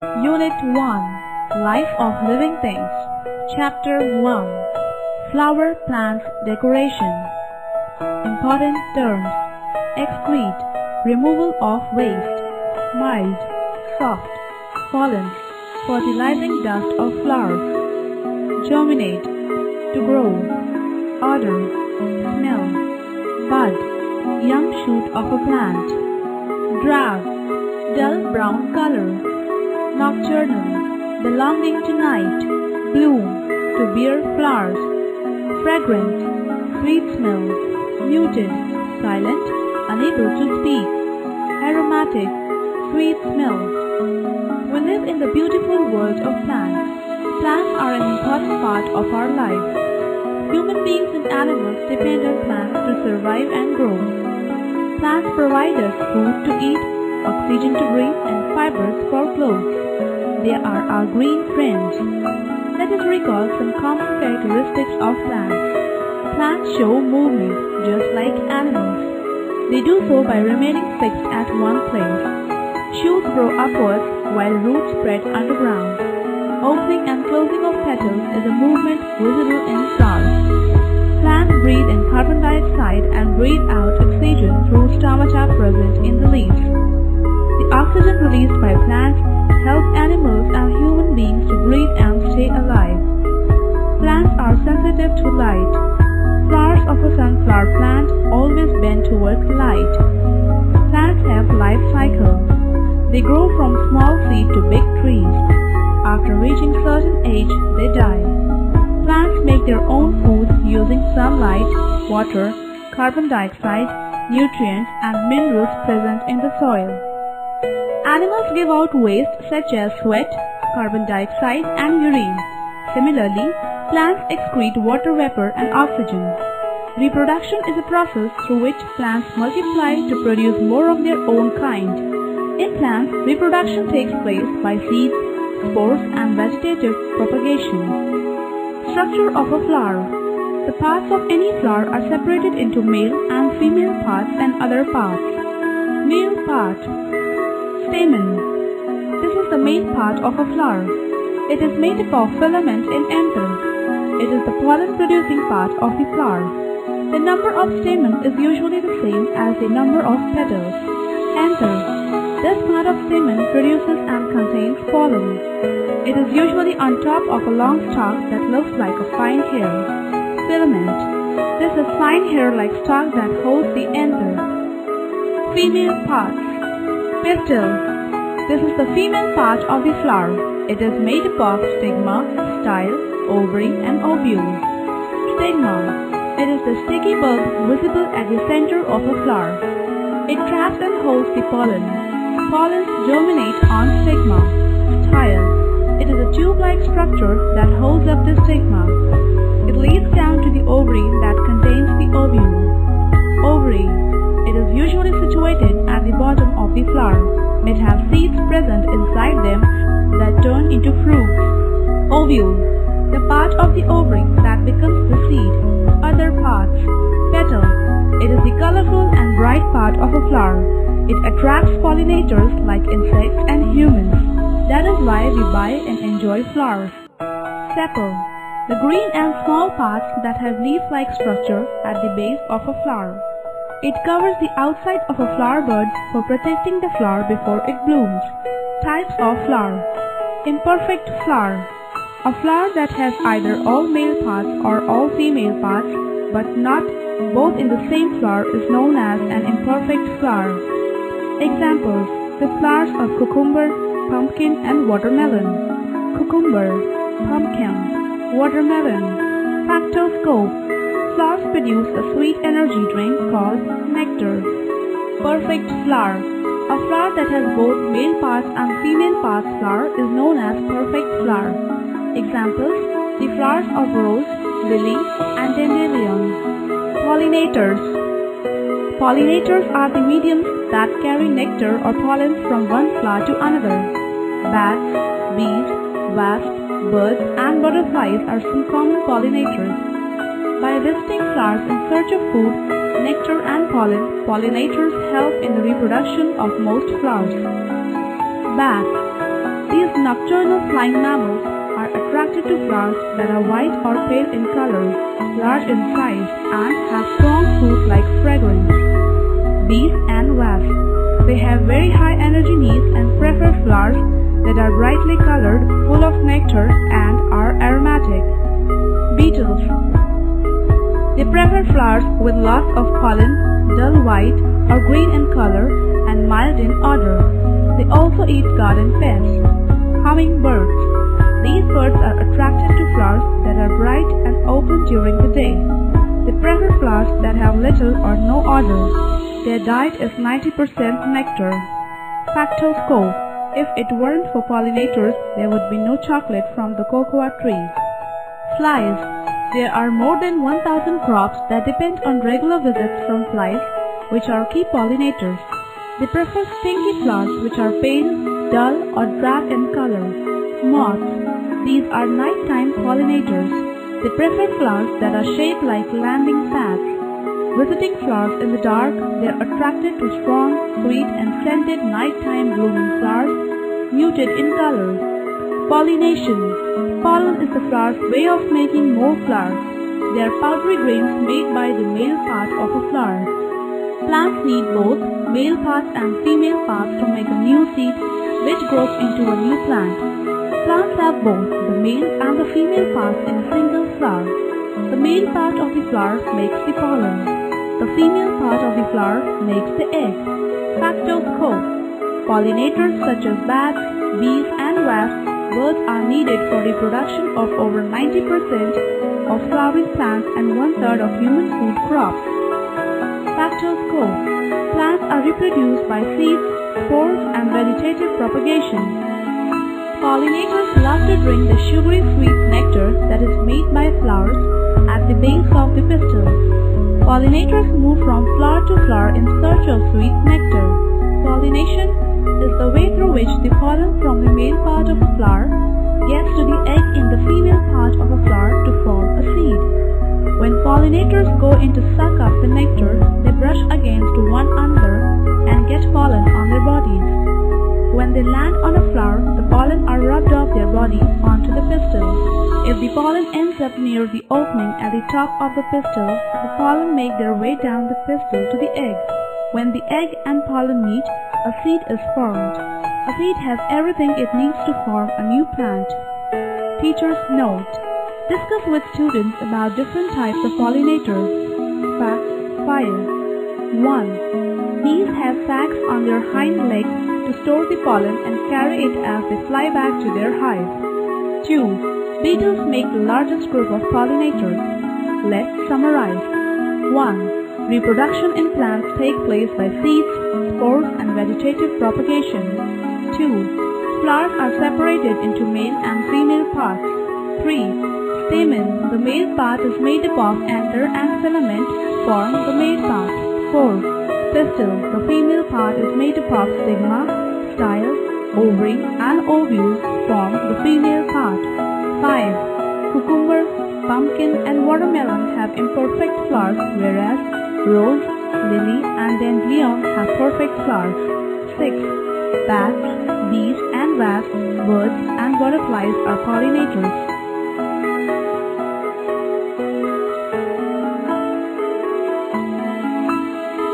Unit 1 Life of Living Things Chapter 1 Flower Plants Decoration Important Terms Excrete Removal of waste Mild Soft Pollen Fertilizing dust of flowers Germinate To grow Odor Smell Bud Young shoot of a plant Drab Dull brown color Nocturnal, belonging to night, bloom, to bear flowers, fragrance, sweet smell, muted, silent, unable to speak, aromatic, sweet smell. We live in the beautiful world of plants. Plants are an important part of our life. Human beings and animals depend on plants to survive and grow. Plants provide us food to eat, oxygen to breathe, and fibers for clothes. They are our green friends. Let us recall some common characteristics of plants. Plants show movement just like animals. They do so by remaining fixed at one place. Shoots grow upwards while roots spread underground. Opening and closing of petals is a movement visible in flowers. Plants breathe in carbon dioxide and breathe out oxygen through stomata present in the leaves. The oxygen released by plants helps animals and human beings to breathe and stay alive. Plants are sensitive to light. Flowers of a sunflower plant always bend towards light. Plants have life cycles. They grow from small seed to big trees. After reaching certain age, they die. Plants make their own food using sunlight, water, carbon dioxide, nutrients, and minerals present in the soil. Animals give out waste such as sweat, carbon dioxide, and urine. Similarly, plants excrete water vapor and oxygen. Reproduction is a process through which plants multiply to produce more of their own kind. In plants, reproduction takes place by seeds, spores, and vegetative propagation. Structure of a flower. The parts of any flower are separated into male and female parts and other parts. Male part. Stamen. This is the main part of a flower. It is made up of filament in anther. It is the pollen-producing part of the flower. The number of stamen is usually the same as the number of petals. Anther. This part of stamen produces and contains pollen. It is usually on top of a long stalk that looks like a fine hair. Filament. This is fine hair-like stalk that holds the anther. Female parts. Pistil. This is the female part of the flower. It is made up of stigma, style, ovary, and ovule. Stigma. It is the sticky bulb visible at the center of a flower. It traps and holds the pollen. Pollens germinate on stigma. Style. It is a tube-like structure that holds up the stigma. It leads down to the ovary that contains the ovule. Ovary. It is usually situated at the bottom of the flower. It has seeds present inside them that turn into fruits. Ovule. The part of the ovary that becomes the seed. Other parts. Petal. It is the colorful and bright part of a flower. It attracts pollinators like insects and humans. That is why we buy and enjoy flowers. Sepal. The green and small parts that have leaf-like structure at the base of a flower. It covers the outside of a flower bud for protecting the flower before it blooms. Types of flower. Imperfect flower. A flower that has either all male parts or all female parts, but not both in the same flower is known as an imperfect flower. Examples. The flowers of cucumber, pumpkin, and watermelon. Cucumber, pumpkin, watermelon. Fructoscope. Flowers produce a sweet energy drink called nectar. Perfect flower. A flower that has both male parts and female parts flower is known as perfect flower. Examples: the flowers of rose, lily, and dandelion. Pollinators. Pollinators are the mediums that carry nectar or pollen from one flower to another. Bats, bees, wasps, birds, and butterflies are some common pollinators. By visiting flowers in search of food, nectar and pollen, pollinators help in the reproduction of most flowers. Bats. These nocturnal flying mammals are attracted to flowers that are white or pale in color, large in size, and have strong fruit-like fragrance. Bees and wasps. They have very high energy needs and prefer flowers that are brightly colored, full of nectar, and are aromatic. Beetles. They prefer flowers with lots of pollen, dull white or green in color, and mild in odor. They also eat garden pests. Hummingbirds. These birds are attracted to flowers that are bright and open during the day. They prefer flowers that have little or no odor. Their diet is 90% nectar. Factoscope. If it weren't for pollinators, there would be no chocolate from the cocoa tree. Flies. There are more than 1,000 crops that depend on regular visits from flies, which are key pollinators. They prefer stinky flowers which are pale, dull, or drab in color. Moths. These are nighttime pollinators. They prefer flowers that are shaped like landing pads. Visiting flowers in the dark, they are attracted to strong, sweet, and scented nighttime blooming flowers, muted in color. Pollination. Pollen is the flower's way of making more flowers. They are powdery grains made by the male part of a flower. Plants need both male parts and female parts to make a new seed which grows into a new plant. Plants have both the male and the female parts in a single flower. The male part of the flower makes the pollen. The female part of the flower makes the egg. Factoscope. Pollinators such as bats, bees, and wasps, birds are needed for the production of over 90% of flowering plants and one-third of human food crops. Factoscope. Plants are reproduced by seeds, spores, and vegetative propagation. Pollinators love to drink the sugary sweet nectar that is made by flowers at the base of the pistils. Pollinators move from flower to flower in search of sweet nectar. Pollination is the way through which the pollen from the male part of a flower gets to the egg in the female part of a flower to form a seed. When pollinators go in to suck up the nectar, they brush against one another and get pollen on their bodies. When they land on a flower, the pollen are rubbed off their body onto the pistil. If the pollen ends up near the opening at the top of the pistil, the pollen make their way down the pistil to the egg. When the egg and pollen meet, a seed is formed. A seed has everything it needs to form a new plant. Teacher's note. Discuss with students about different types of pollinators. Fact 5. 1. Bees have sacs on their hind legs to store the pollen and carry it as they fly back to their hive. 2. Beetles make the largest group of pollinators. Let's summarize. 1. Reproduction in plants takes place by seeds, spores, and vegetative propagation. 2. Flowers are separated into male and female parts. 3. Stamen. The male part is made up of anther and filament, form the male part. 4. Pistil. The female part is made up of stigma, style, ovary, and ovule, form the female part. 5. Cucumber, pumpkin, and watermelon have imperfect flowers, whereas rose, lily, and dandelion have perfect flowers. 6. Bats, bees, and wasps, birds, and butterflies are pollinators.